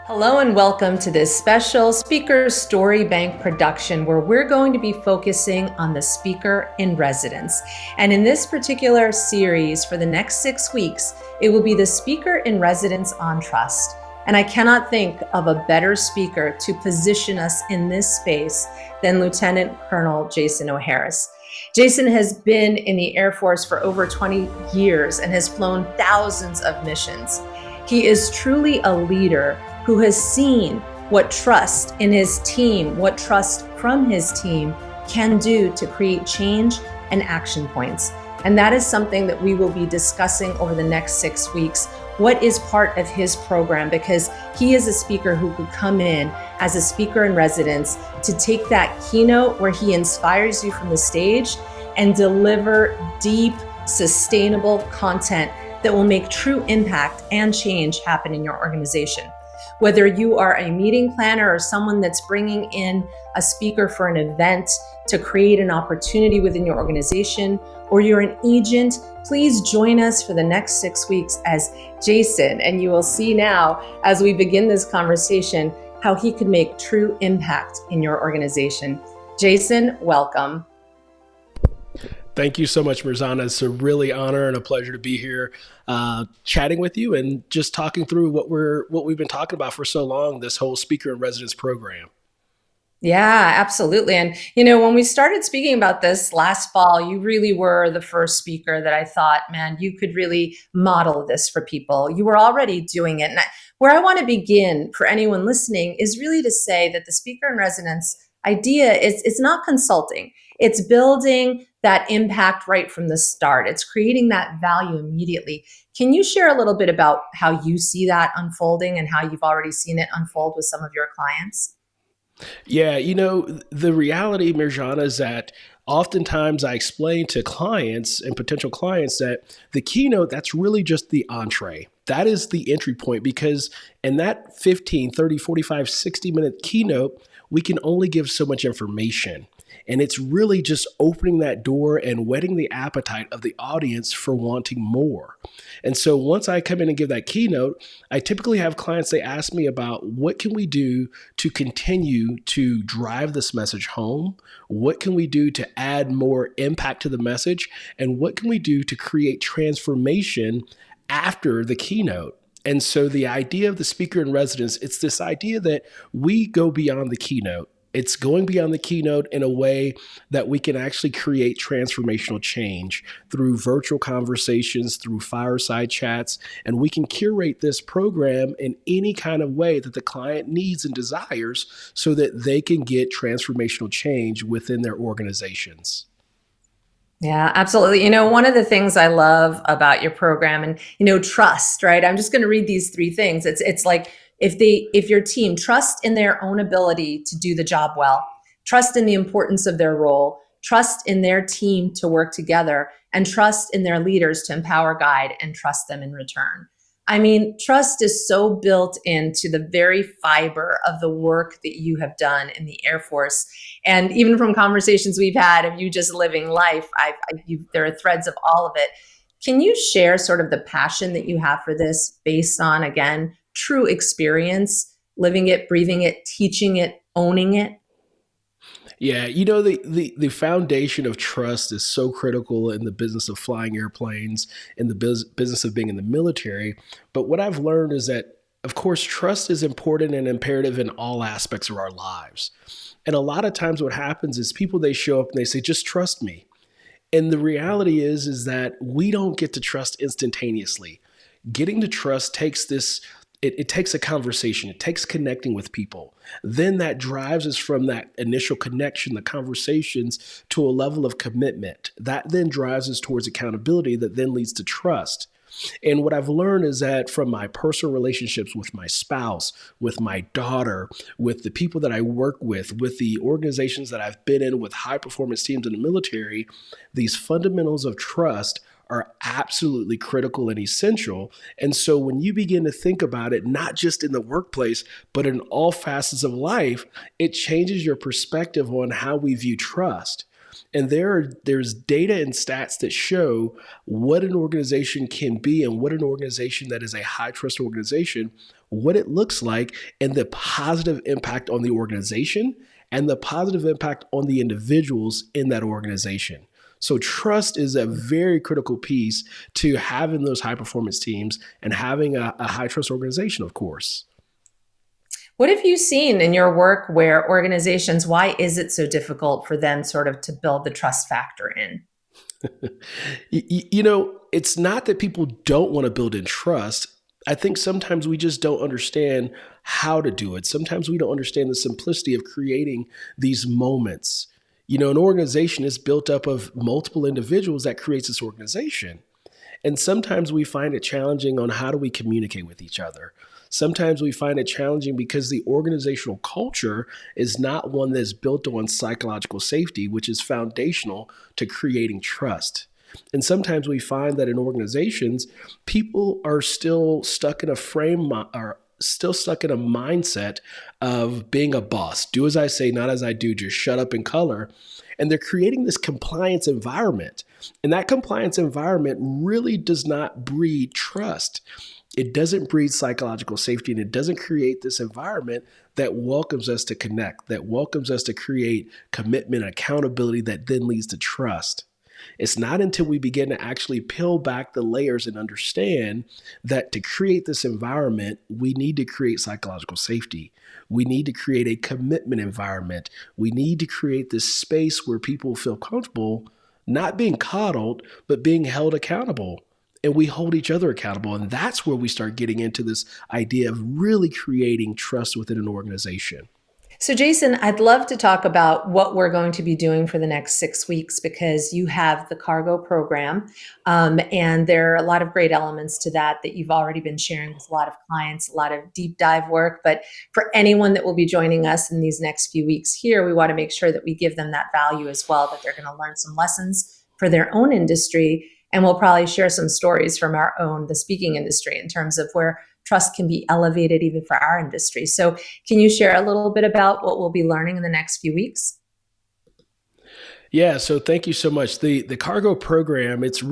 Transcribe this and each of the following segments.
Hello and welcome to this special Speaker Story Bank production where we're going to be focusing on the speaker in residence. And in this particular series for the next 6 weeks, it will be the speaker in residence on trust. And I cannot think of a better speaker to position us in this space than Lieutenant Colonel Jason O'Harris. Jason has been in the Air Force for over 20 years and has flown thousands of missions. He is truly a leader who has seen what trust in his team, what trust from his team can do to create change and action points. And that is something that we will be discussing over the next 6 weeks. What is part of his program? Because he is a speaker who could come in as a speaker in residence to take that keynote where he inspires you from the stage and deliver deep, sustainable content that will make true impact and change happen in your organization. Whether you are a meeting planner or someone that's bringing in a speaker for an event to create an opportunity within your organization, or you're an agent, please join us for the next 6 weeks as Jason, and you will see now as we begin this conversation how he could make true impact in your organization. Jason, welcome. Thank you so much, Mirzana. It's a really honor and a pleasure to be here chatting with you and just talking through what we've been talking about for so long, this whole speaker in residence program. Yeah, absolutely. And, when we started speaking about this last fall, you really were the first speaker that I thought, man, you could really model this for people. You were already doing it. And where I want to begin for anyone listening is really to say that the speaker in residence idea is it's not consulting. It's building that impact right from the start. It's creating that value immediately. Can you share a little bit about how you see that unfolding and how you've already seen it unfold with some of your clients? Yeah, the reality, Mirjana, is that oftentimes I explain to clients and potential clients that the keynote, that's really just the entree. That is the entry point, because in that 15, 30, 45, 60-minute keynote, we can only give so much information. And it's really just opening that door and whetting the appetite of the audience for wanting more. And so once I come in and give that keynote, I typically have clients, they ask me about what can we do to continue to drive this message home? What can we do to add more impact to the message? And what can we do to create transformation after the keynote? And so the idea of the speaker in residence, it's this idea that we go beyond the keynote. It's going beyond the keynote in a way that we can actually create transformational change through virtual conversations, through fireside chats, and we can curate this program in any kind of way that the client needs and desires so that they can get transformational change within their organizations. Yeah, absolutely. One of the things I love about your program and, trust, right? I'm just going to read these 3 things. It's like, if your team trust in their own ability to do the job well, trust in the importance of their role, trust in their team to work together, and trust in their leaders to empower, guide, and trust them in return. I mean, trust is so built into the very fiber of the work that you have done in the Air Force. And even from conversations we've had of you just living life, there are threads of all of it. Can you share sort of the passion that you have for this based on, again, true experience, living it, breathing it, teaching it, owning it? Yeah, the foundation of trust is so critical in the business of flying airplanes, in the business of being in the military. But what I've learned is that, of course, trust is important and imperative in all aspects of our lives. And a lot of times what happens is people, they show up and they say, just trust me. And the reality is that we don't get to trust instantaneously. Getting to trust takes it takes a conversation. It takes connecting with people. Then that drives us from that initial connection, the conversations, to a level of commitment. That then drives us towards accountability that then leads to trust. And what I've learned is that from my personal relationships with my spouse, with my daughter, with the people that I work with the organizations that I've been in, with high performance teams in the military, these fundamentals of trust are absolutely critical and essential. And so when you begin to think about it, not just in the workplace, but in all facets of life, it changes your perspective on how we view trust. And there's data and stats that show what an organization can be and what an organization that is a high trust organization, what it looks like, and the positive impact on the organization and the positive impact on the individuals in that organization. So trust is a very critical piece to having those high performance teams and having a high trust organization, of course. What have you seen in your work where organizations, why is it so difficult for them sort of to build the trust factor in? It's not that people don't want to build in trust. I think sometimes we just don't understand how to do it. Sometimes we don't understand the simplicity of creating these moments. An organization is built up of multiple individuals that creates this organization. And sometimes we find it challenging on how do we communicate with each other. Sometimes we find it challenging because the organizational culture is not one that's built on psychological safety, which is foundational to creating trust. And sometimes we find that in organizations, people are still stuck in a still stuck in a mindset of being a boss. Do as I say, not as I do, just shut up and color. And they're creating this compliance environment. And that compliance environment really does not breed trust. It doesn't breed psychological safety, and it doesn't create this environment that welcomes us to connect, that welcomes us to create commitment, accountability that then leads to trust. It's not until we begin to actually peel back the layers and understand that to create this environment, we need to create psychological safety. We need to create a commitment environment. We need to create this space where people feel comfortable not being coddled, but being held accountable. And we hold each other accountable. And that's where we start getting into this idea of really creating trust within an organization. So, Jason, I'd love to talk about what we're going to be doing for the next 6 weeks because you have the cargo program. And there are a lot of great elements to that you've already been sharing with a lot of clients, a lot of deep dive work. But for anyone that will be joining us in these next few weeks here, we want to make sure that we give them that value as well, that they're going to learn some lessons for their own industry. And we'll probably share some stories from the speaking industry in terms of where trust can be elevated even for our industry. So can you share a little bit about what we'll be learning in the next few weeks? Yeah, so thank you so much. The cargo program, it's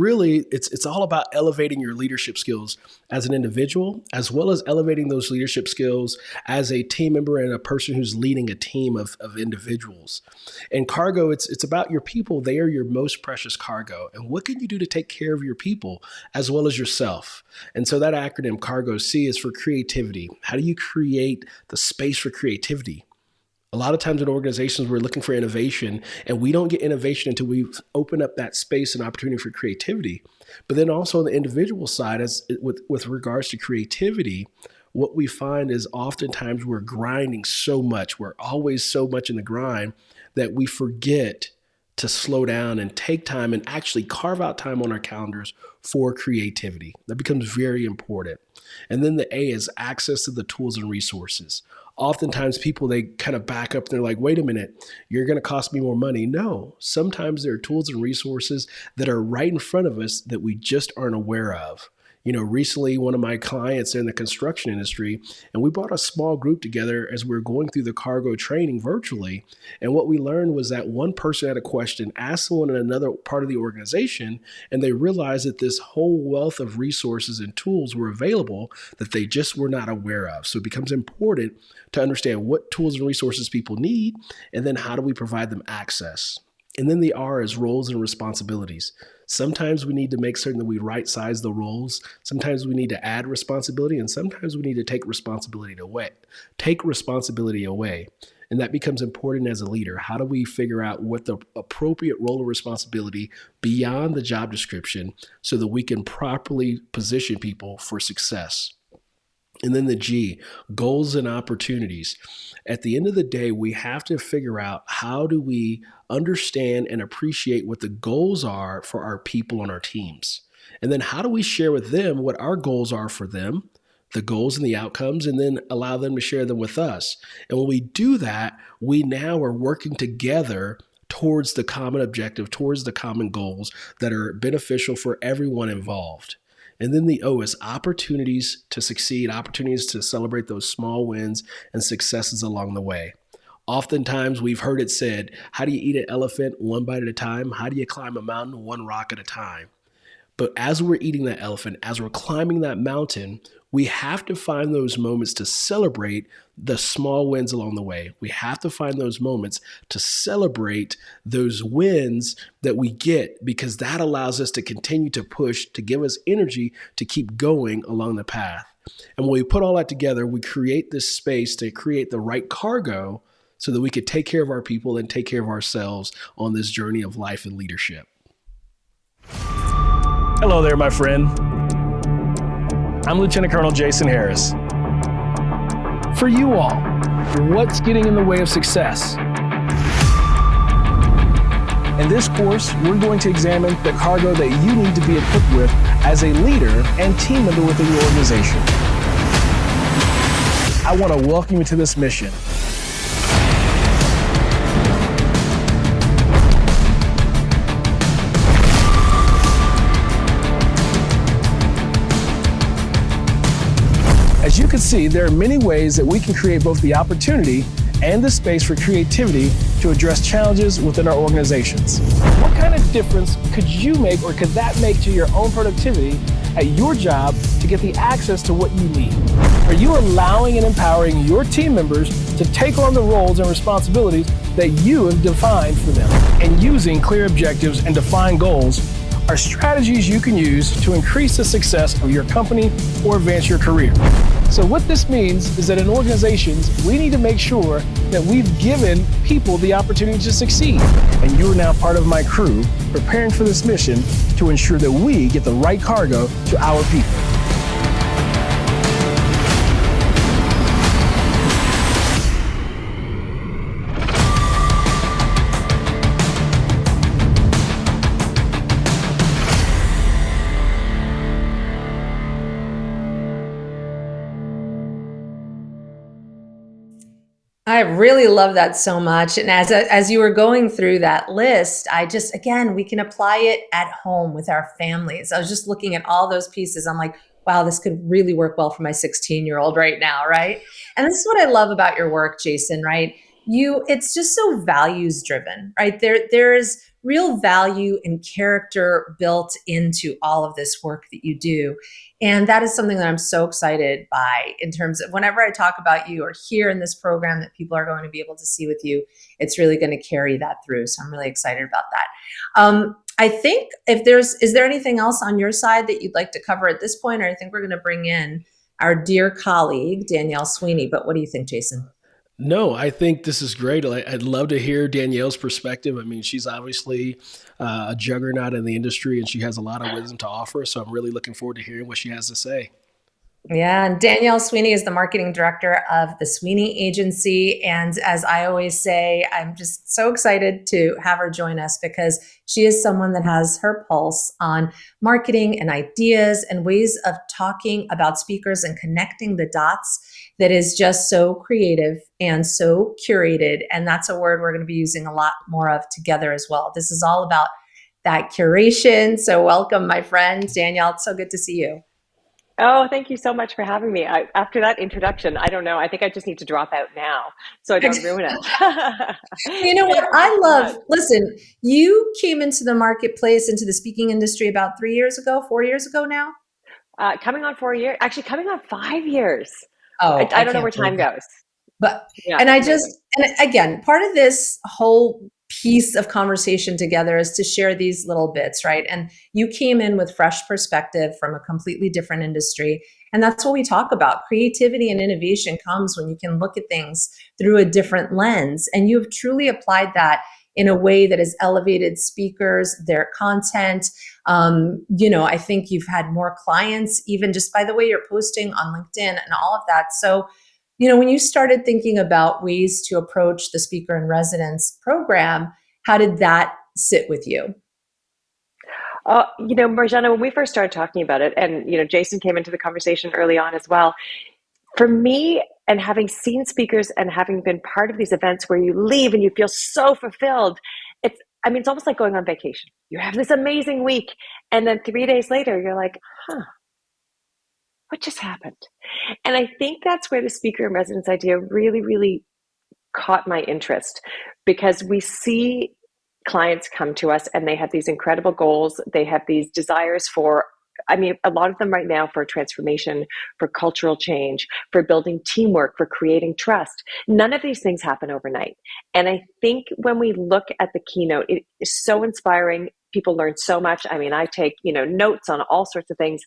all about elevating your leadership skills as an individual, as well as elevating those leadership skills as a team member and a person who's leading a team of individuals. And cargo, it's about your people. They are your most precious cargo. And what can you do to take care of your people as well as yourself? And so that acronym cargo C is for creativity. How do you create the space for creativity? A lot of times in organizations, we're looking for innovation, and we don't get innovation until we open up that space and opportunity for creativity. But then also on the individual side, with regards to creativity, what we find is oftentimes we're grinding so much. We're always so much in the grind that we forget to slow down and take time and actually carve out time on our calendars for creativity. That becomes very important. And then the A is access to the tools and resources. Oftentimes people, they kind of back up and they're like, wait a minute, you're going to cost me more money. No, sometimes there are tools and resources that are right in front of us that we just aren't aware of. Recently, one of my clients in the construction industry, and we brought a small group together as we were going through the cargo training virtually. And what we learned was that one person had a question, asked someone in another part of the organization, and they realized that this whole wealth of resources and tools were available that they just were not aware of. So it becomes important to understand what tools and resources people need, and then how do we provide them access. And then the R is roles and responsibilities. Sometimes we need to make certain that we right size the roles. Sometimes we need to add responsibility, and sometimes we need to take responsibility away. And that becomes important as a leader. How do we figure out what the appropriate role or responsibility beyond the job description so that we can properly position people for success? And then the G, goals and opportunities. At the end of the day, we have to figure out how do we understand and appreciate what the goals are for our people on our teams. And then how do we share with them what our goals are for them, the goals and the outcomes, and then allow them to share them with us. And when we do that, we now are working together towards the common objective, towards the common goals that are beneficial for everyone involved. And then the O is opportunities to succeed, opportunities to celebrate those small wins and successes along the way. Oftentimes we've heard it said, how do you eat an elephant one bite at a time? How do you climb a mountain one rock at a time? But as we're eating that elephant, as we're climbing that mountain, we have to find those moments to celebrate the small wins along the way. We have to find those moments to celebrate those wins that we get, because that allows us to continue to push, to give us energy to keep going along the path. And when we put all that together, we create this space to create the right cargo so that we could take care of our people and take care of ourselves on this journey of life and leadership. Hello there, my friend. I'm Lieutenant Colonel Jason Harris. For you all, what's getting in the way of success? In this course, we're going to examine the cargo that you need to be equipped with as a leader and team member within your organization. I want to welcome you to this mission. As you can see, there are many ways that we can create both the opportunity and the space for creativity to address challenges within our organizations. What kind of difference could you make, or could that make, to your own productivity at your job to get the access to what you need? Are you allowing and empowering your team members to take on the roles and responsibilities that you have defined for them? And using clear objectives and defined goals are strategies you can use to increase the success of your company or advance your career. So what this means is that in organizations, we need to make sure that we've given people the opportunity to succeed. And you are now part of my crew preparing for this mission to ensure that we get the right cargo to our people. I really love that so much. And as you were going through that list, I just, again, we can apply it at home with our families. I was just looking at all those pieces. I'm like, wow, this could really work well for my 16-year-old right now, right? And this is what I love about your work, Jason, right? It's just so values driven, right? There is real value and character built into all of this work that you do. And that is something that I'm so excited by, in terms of whenever I talk about you or here in this program that people are going to be able to see with you, it's really going to carry that through. So I'm really excited about that. I think is there anything else on your side that you'd like to cover at this point? Or I think we're going to bring in our dear colleague, Danielle Sweeney. But what do you think, Jason? No, I think this is great. I'd love to hear Danielle's perspective. I mean, she's obviously a juggernaut in the industry, and she has a lot of wisdom to offer. So I'm really looking forward to hearing what she has to say. Yeah, and Danielle Sweeney is the marketing director of the Sweeney Agency. And as I always say, I'm just so excited to have her join us, because she is someone that has her pulse on marketing and ideas and ways of talking about speakers and connecting the dots, that is just so creative and so curated. And that's a word we're going to be using a lot more of together as well. This is all about that curation. So welcome, my friend Danielle. It's so good to see you. Oh, thank you so much for having me. After that introduction, I don't know. I think I just need to drop out now so I don't ruin it. You know what? Thank you I so love, much. listen, you came into the marketplace, into the speaking industry about 3 years ago, 4 years ago now? Coming on 4 years, actually coming on 5 years. Oh, I I don't know can't where believe time it. goes. But, Yeah, and I it's just, amazing. and again, part of this whole piece of conversation together is to share these little bits, right? And you came in with fresh perspective from a completely different industry. And that's what we talk about. Creativity and innovation comes when you can look at things through a different lens. And you've truly applied that in a way that has elevated speakers, their content. I think you've had more clients, even just by the way you're posting on LinkedIn and all of that. So, when you started thinking about ways to approach the speaker in residence program, how did that sit with you? Marjana, when we first started talking about it, and Jason came into the conversation early on as well. For me, and having seen speakers and having been part of these events where you leave and you feel so fulfilled, it's almost like going on vacation. You have this amazing week, and then 3 days later, you're like, huh, what just happened? And I think that's where the speaker in residence idea really, really caught my interest, because we see clients come to us and they have these incredible goals. They have these desires for, I mean, a lot of them right now for transformation, for cultural change, for building teamwork, for creating trust. None of these things happen overnight. And I think when we look at the keynote, it is so inspiring. People learn so much. I mean, I take, notes on all sorts of things.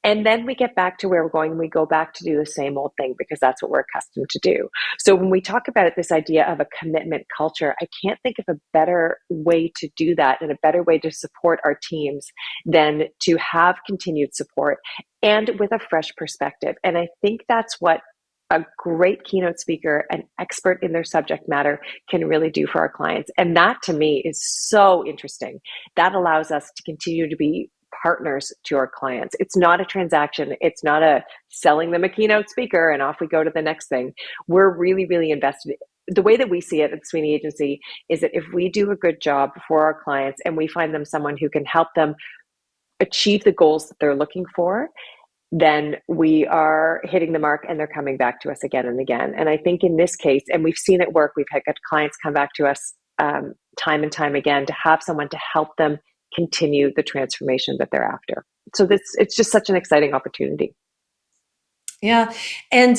And then we get back to where we're going. We go back to do the same old thing because that's what we're accustomed to do. So when we talk about this idea of a commitment culture, I can't think of a better way to do that and a better way to support our teams than to have continued support and with a fresh perspective. And I think that's what a great keynote speaker, an expert in their subject matter, can really do for our clients. And that to me is so interesting. That allows us to continue to be partners to our clients. It's not a transaction. It's not a selling them a keynote speaker and off we go to the next thing. We're really, really invested. The way that we see it at the Sweeney Agency is that if we do a good job for our clients and we find them someone who can help them achieve the goals that they're looking for, then we are hitting the mark and they're coming back to us again and again. And I think in this case, and we've seen it work, we've had clients come back to us time and time again to have someone to help them continue the transformation that they're after. So it's just such an exciting opportunity. Yeah. And,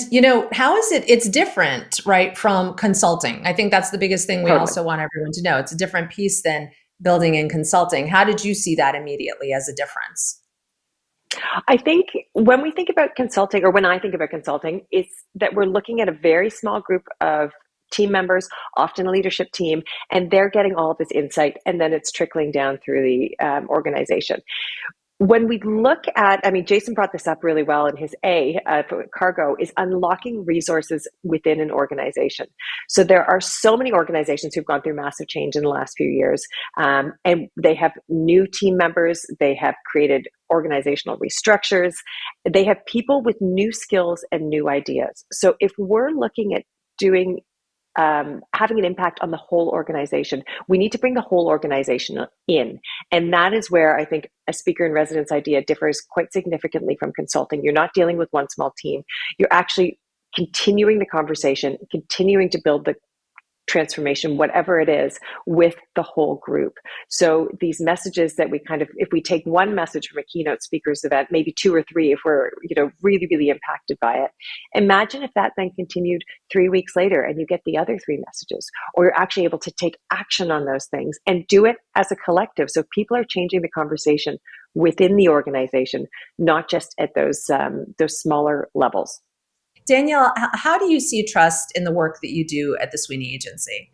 how is it? It's different, right, from consulting. I think that's the biggest thing we also want everyone to know. It's a different piece than building and consulting. How did you see that immediately as a difference? I think when we think about consulting, or when I think about consulting, it's that we're looking at a very small group of team members, often a leadership team, and they're getting all of this insight, and then it's trickling down through the organization. When we look at, Jason brought this up really well in his for cargo, is unlocking resources within an organization. So there are so many organizations who've gone through massive change in the last few years, and they have new team members. They have created organizational restructures. They have people with new skills and new ideas. So if we're looking at doing having an impact on the whole organization, we need to bring the whole organization in. And that is where I think a speaker in residence idea differs quite significantly from consulting. You're not dealing with one small team. You're actually continuing the conversation, continuing to build the transformation, whatever it is, with the whole group. So these messages that we if we take one message from a keynote speakers event, maybe two or three, if we're, really, really impacted by it, imagine if that then continued 3 weeks later and you get the other three messages, or you're actually able to take action on those things and do it as a collective. So people are changing the conversation within the organization, not just at those smaller levels. Danielle, how do you see trust in the work that you do at the Sweeney Agency?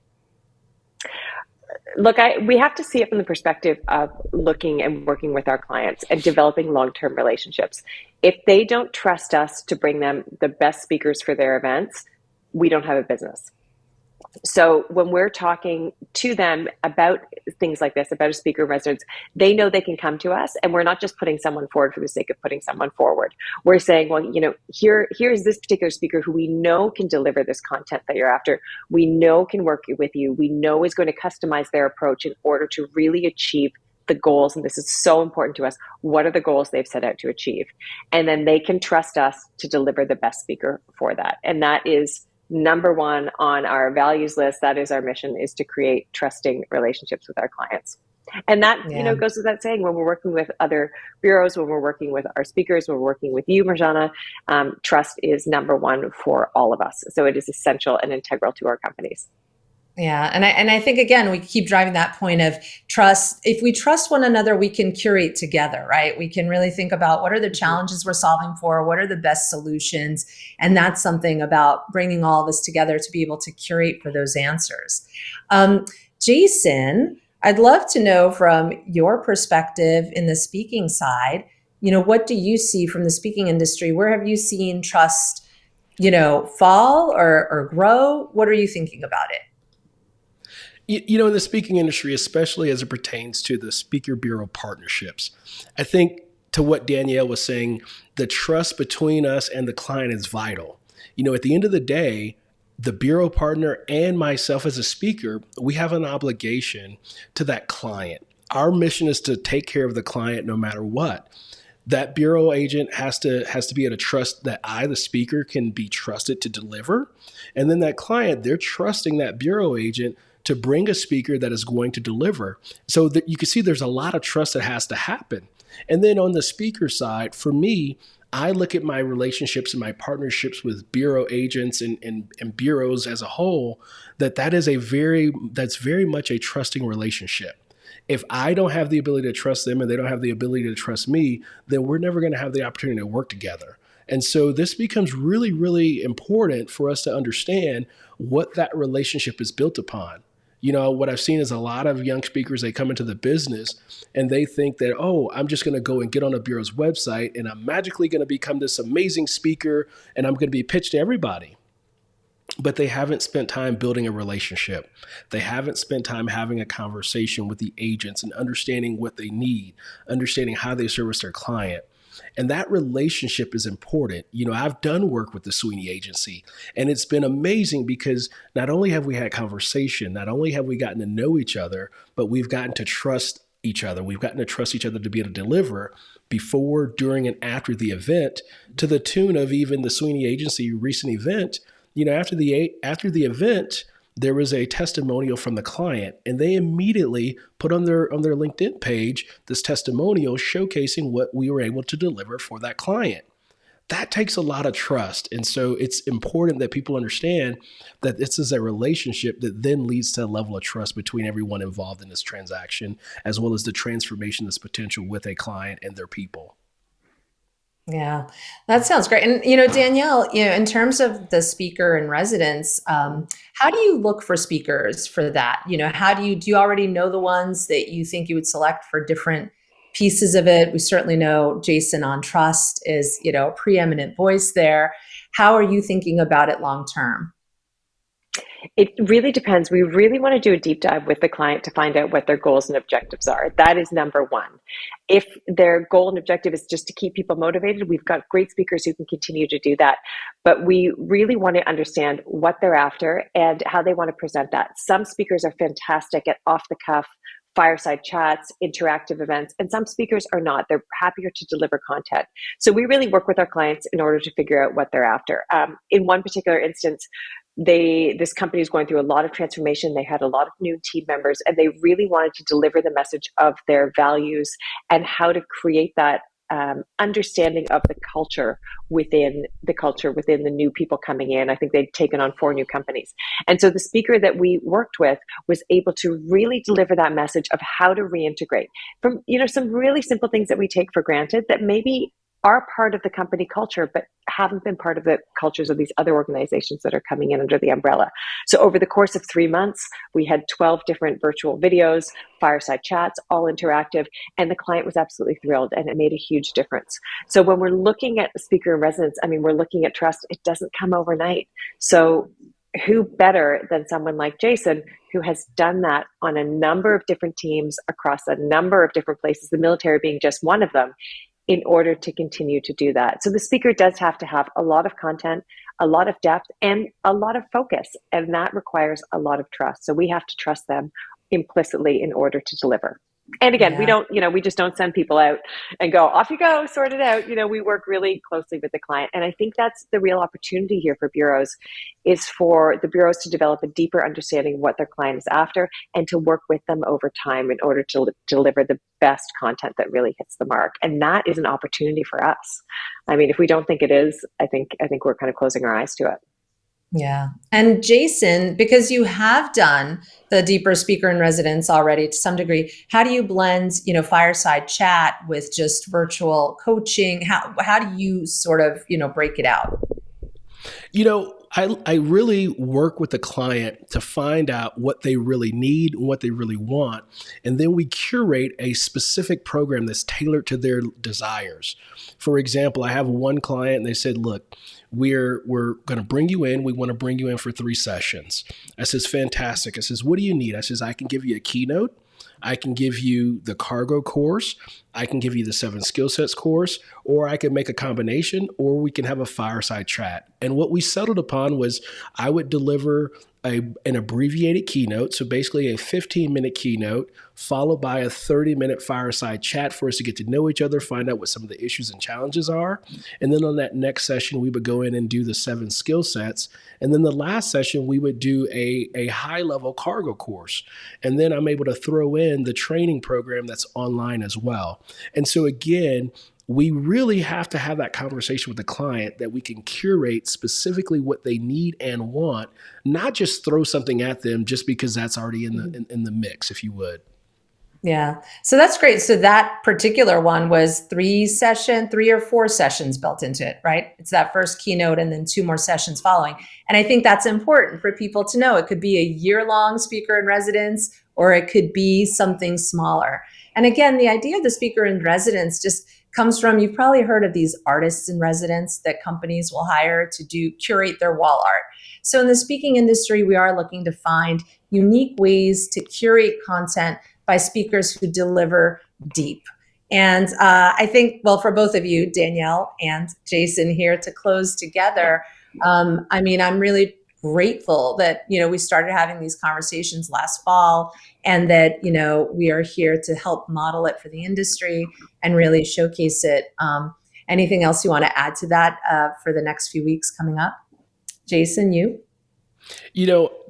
Look, we have to see it from the perspective of looking and working with our clients and developing long-term relationships. If they don't trust us to bring them the best speakers for their events, we don't have a business. So when we're talking to them about things like this, about a speaker in residence, they know they can come to us, and we're not just putting someone forward for the sake of putting someone forward. We're saying, well, here's this particular speaker who we know can deliver this content that you're after. We know can work with you. We know is going to customize their approach in order to really achieve the goals. And this is so important to us. What are the goals they've set out to achieve? And then they can trust us to deliver the best speaker for that. And that is number one on our values list. That is our mission, is to create trusting relationships with our clients. And that, goes without saying, when we're working with other bureaus, when we're working with our speakers, when we're working with you, Marjana, trust is number one for all of us. So it is essential and integral to our companies. Yeah. And I think, again, we keep driving that point of trust. If we trust one another, we can curate together, right? We can really think about what are the challenges we're solving for? What are the best solutions? And that's something about bringing all of us together to be able to curate for those answers. Jason, I'd love to know from your perspective in the speaking side, what do you see from the speaking industry? Where have you seen trust, fall or grow? What are you thinking about it? In the speaking industry, especially as it pertains to the speaker bureau partnerships, I think to what Danielle was saying, the trust between us and the client is vital. At the end of the day, the bureau partner and myself as a speaker, we have an obligation to that client. Our mission is to take care of the client no matter what. That bureau agent has to be able to trust that I, the speaker, can be trusted to deliver. And then that client, they're trusting that bureau agent to bring a speaker that is going to deliver. So that you can see there's a lot of trust that has to happen. And then on the speaker side, for me, I look at my relationships and my partnerships with bureau agents and bureaus as a whole, that's very much a trusting relationship. If I don't have the ability to trust them and they don't have the ability to trust me, then we're never going to have the opportunity to work together. And so this becomes really, really important for us to understand what that relationship is built upon. You know, what I've seen is a lot of young speakers, they come into the business and they think that, oh, I'm just going to go and get on a bureau's website and I'm magically going to become this amazing speaker and I'm going to be pitched to everybody. But they haven't spent time building a relationship. They haven't spent time having a conversation with the agents and understanding what they need, understanding how they service their client. And that relationship is important. You know, I've done work with the Sweeney Agency, and it's been amazing because not only have we had conversation, not only have we gotten to know each other, but we've gotten to trust each other. We've gotten to trust each other to be able to deliver before, during, and after the event, to the tune of even the Sweeney Agency recent event. You know, after the event, there was a testimonial from the client, and they immediately put on their LinkedIn page this testimonial showcasing what we were able to deliver for that client. That takes a lot of trust. And so it's important that people understand that this is a relationship that then leads to a level of trust between everyone involved in this transaction, as well as the transformation that's potential with a client and their people. Yeah, that sounds great. And, you know, Danielle, you know, in terms of the speaker in residence, how do you look for speakers for that? You know, do you already know the ones that you think you would select for different pieces of it? We certainly know Jason on trust is, you know, a preeminent voice there. How are you thinking about it long term? It really depends. We really want to do a deep dive with the client to find out what their goals and objectives are. That is number one. If their goal and objective is just to keep people motivated, we've got great speakers who can continue to do that. But we really want to understand what they're after and how they want to present that. Some speakers are fantastic at off the cuff, fireside chats, interactive events, and some speakers are not. They're happier to deliver content. So we really work with our clients in order to figure out what they're after. In one particular instance, this company is going through a lot of transformation. They had a lot of new team members, and they really wanted to deliver the message of their values and how to create that understanding of the culture within the new people coming in. I think they'd taken on 4 new companies. And so the speaker that we worked with was able to really deliver that message of how to reintegrate from, you know, some really simple things that we take for granted that maybe are part of the company culture, but haven't been part of the cultures of these other organizations that are coming in under the umbrella. So over the course of 3 months, we had 12 different virtual videos, fireside chats, all interactive, and the client was absolutely thrilled, and it made a huge difference. So when we're looking at the speaker in residence, I mean, we're looking at trust. It doesn't come overnight. So who better than someone like Jason, who has done that on a number of different teams across a number of different places, the military being just one of them, in order to continue to do that. So the speaker does have to have a lot of content, a lot of depth, and a lot of focus. And that requires a lot of trust. So we have to trust them implicitly in order to deliver. And again, we just don't send people out and go, off you go, sort it out. You know, we work really closely with the client. And I think that's the real opportunity here for bureaus, is for the bureaus to develop a deeper understanding of what their client is after and to work with them over time in order to deliver the best content that really hits the mark. And that is an opportunity for us. I mean, if we don't think it is, I think we're kind of closing our eyes to it. Yeah. And Jason, because you have done the deeper speaker in residence already to some degree, how do you blend, you know, fireside chat with just virtual coaching? How do you sort of, you know, break it out? You know, I really work with the client to find out what they really need and what they really want. And then we curate a specific program that's tailored to their desires. For example, I have one client and they said, look, we're going to bring you in. We want to bring you in for 3 sessions. I says, fantastic. I says, what do you need? I says, I can give you a keynote. I can give you the cargo course. I can give you the 7 skill sets course, or I can make a combination, or we can have a fireside chat. And what we settled upon was I would deliver an abbreviated keynote, so basically a 15-minute keynote, followed by a 30-minute fireside chat for us to get to know each other, find out what some of the issues and challenges are. And then on that next session, we would go in and do the 7 skill sets. And then the last session, we would do a high-level cargo course. And then I'm able to throw in the training program that's online as well. And so again, we really have to have that conversation with the client that we can curate specifically what they need and want, not just throw something at them just because that's already in the mix, if you would. Yeah. So that's great. So that particular one was 3 or 4 sessions built into it, right? It's that first keynote and then 2 more sessions following. And I think that's important for people to know. It could be a year-long speaker in residence, or it could be something smaller. And again, the idea of the speaker in residence just comes from, you've probably heard of these artists in residence that companies will hire to curate their wall art. So in the speaking industry, we are looking to find unique ways to curate content by speakers who deliver deep. And I think, well, for both of you, Danielle and Jason, here to close together, I'm really grateful that, we started having these conversations last fall, and that, we are here to help model it for the industry and really showcase it. Anything else you want to add to that for the next few weeks coming up? Jason, you?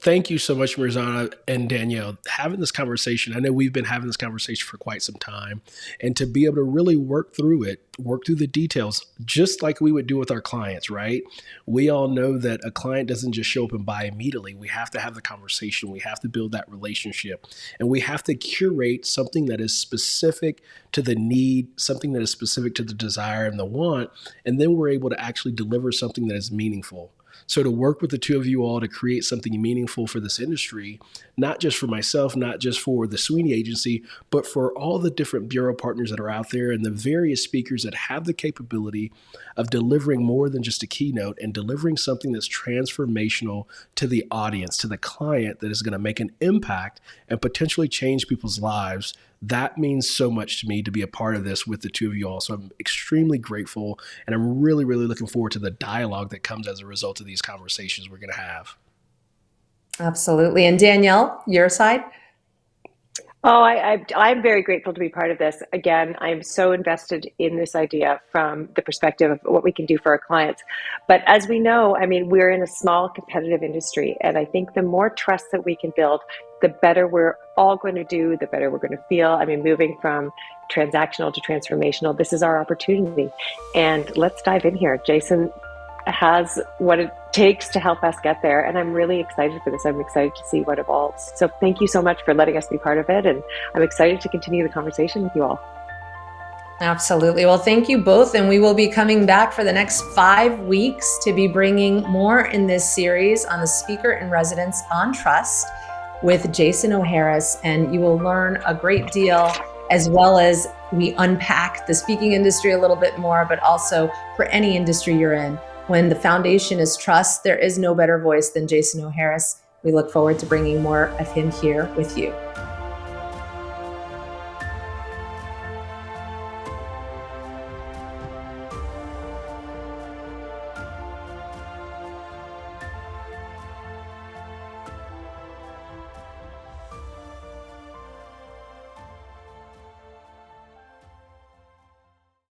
Thank you so much, Mirzana and Danielle. Having this conversation, I know we've been having this conversation for quite some time, and to be able to really work through the details, just like we would do with our clients, right? We all know that a client doesn't just show up and buy immediately. We have to have the conversation. We have to build that relationship, and we have to curate something that is specific to the need, something that is specific to the desire and the want, and then we're able to actually deliver something that is meaningful. So to work with the two of you all to create something meaningful for this industry, not just for myself, not just for the Sweeney Agency, but for all the different bureau partners that are out there and the various speakers that have the capability of delivering more than just a keynote and delivering something that's transformational to the audience, to the client, that is going to make an impact and potentially change people's lives. That means so much to me to be a part of this with the two of you all. So I'm extremely grateful, and I'm really, really looking forward to the dialogue that comes as a result of these conversations we're going to have. Absolutely. And Danielle, your side? Oh, I'm very grateful to be part of this. Again, I'm so invested in this idea from the perspective of what we can do for our clients. But as we know, we're in a small competitive industry. And I think the more trust that we can build, the better we're all going to do, the better we're going to feel. Moving from transactional to transformational, this is our opportunity. And let's dive in here. Jason has what it takes to help us get there. And I'm really excited for this. I'm excited to see what evolves. So thank you so much for letting us be part of it. And I'm excited to continue the conversation with you all. Absolutely. Well, thank you both. And we will be coming back for the next 5 weeks to be bringing more in this series on the speaker in residence on trust with Jason O'Harris. And you will learn a great deal, as well as we unpack the speaking industry a little bit more, but also for any industry you're in. When the foundation is trust, there is no better voice than Jason O'Harris. We look forward to bringing more of him here with you.